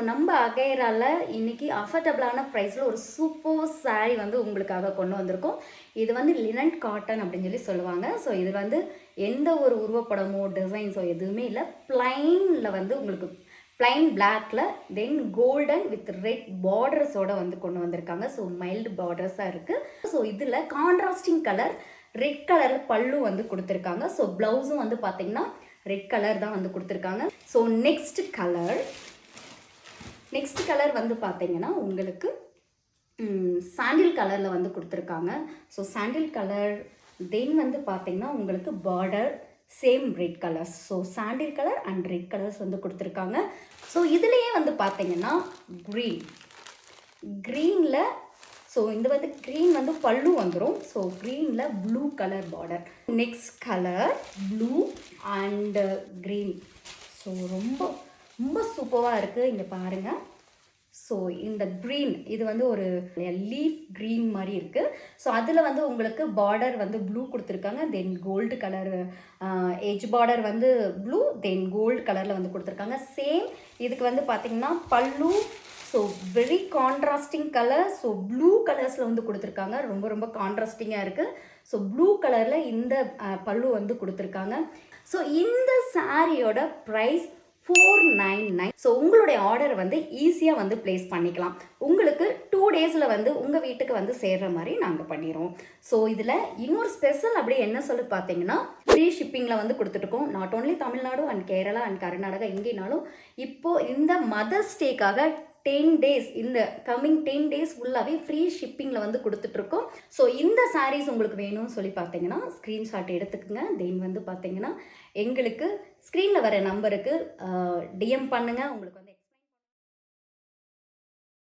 நம்ம அகைரால இன்னைக்கு அஃபர்டபுளான ப்ரைஸில் ஒரு சூப்பர் சாரீ வந்து உங்களுக்காக கொண்டு வந்திருக்கோம். இது வந்து லினன் காட்டன் அப்படின்னு சொல்லி சொல்லுவாங்க. ஸோ இது வந்து எந்த ஒரு உருவப்படமோ டிசைன்ஸோ எதுவுமே இல்லை, பிளைனில் வந்து உங்களுக்கு பிளைன் பிளாக்ல தென் கோல்டன் வித் ரெட் பார்டர்ஸோட வந்து கொண்டு வந்திருக்காங்க. ஸோ மைல்டு பார்டர்ஸாக இருக்குது. ஸோ இதில் கான்ட்ராஸ்டிங் கலர் ரெட் கலரில் பல்லு வந்து கொடுத்துருக்காங்க. ஸோ ப்ளவுஸும் வந்து பார்த்தீங்கன்னா ரெட் கலர் தான் வந்து கொடுத்துருக்காங்க. ஸோ நெக்ஸ்ட் கலர் வந்து பார்த்தீங்கன்னா உங்களுக்கு சாண்டில் கலரில் வந்து கொடுத்துருக்காங்க. ஸோ சாண்டில் கலர் தென் வந்து பார்த்தீங்கன்னா உங்களுக்கு border same red colours. So sandal colour and red colours வந்து கொடுத்துருக்காங்க. ஸோ இதுலேயே வந்து பார்த்தீங்கன்னா க்ரீனில் ஸோ இந்த வந்து க்ரீன் வந்து பல்லு வந்துடும். ஸோ க்ரீனில் blue colour border. Next colour blue and green. So ரொம்ப ரொம்ப சூப்பராக இருக்குது. இங்கே பாருங்கள். ஸோ இந்த க்ரீன் இது வந்து ஒரு லீஃப் க்ரீன் மாதிரி இருக்குது. ஸோ அதில் வந்து உங்களுக்கு பார்டர் வந்து ப்ளூ கொடுத்துருக்காங்க. தென் கோல்டு கலர் எஜ் பார்டர் வந்து ப்ளூ தென் கோல்டு கலரில் வந்து கொடுத்துருக்காங்க. சேம் இதுக்கு வந்து பார்த்திங்கன்னா பல்லு so very contrasting colour. So blue கலர்ஸில் வந்து கொடுத்துருக்காங்க. ரொம்ப ரொம்ப கான்ட்ராஸ்டிங்காக இருக்குது. ஸோ ப்ளூ கலரில் இந்த பல்லு வந்து கொடுத்துருக்காங்க. ஸோ இந்த சாரியோட ப்ரைஸ் 499. ஸோ உங்களுடைய ஆர்டர் வந்து ஈஸியாக வந்து ப்ளேஸ் பண்ணிக்கலாம். உங்களுக்கு 2 டேஸில் வந்து உங்கள் வீட்டுக்கு வந்து சேர்கிற மாதிரி நாங்கள் பண்ணிடுவோம். ஸோ இதில் இன்னொரு ஸ்பெஷல் அப்படி என்ன சொல்லி பார்த்தீங்கன்னா ஃப்ரீ ஷிப்பிங்கில் வந்து கொடுத்துட்ருக்கோம். Not only Tamil Nadu and Kerala and Karnataka எங்கேனாலும் இப்போது இந்த மதர்ஸ் டேக்காக 10 டேஸ் இந்த கம்மிங் 10 டேஸ் ஃபுல்லாகவே ஃப்ரீ ஷிப்பிங்கில் வந்து கொடுத்துட்ருக்கோம். ஸோ இந்த சாரீஸ் உங்களுக்கு வேணும்னு சொல்லி பார்த்தீங்கன்னா ஸ்க்ரீன்ஷாட் எடுத்துக்கோங்க. தென் வந்து பார்த்தீங்கன்னா எங்களுக்கு ஸ்க்ரீனில் வர நம்பருக்கு டிஎம் பண்ணுங்கள். உங்களுக்கு வந்து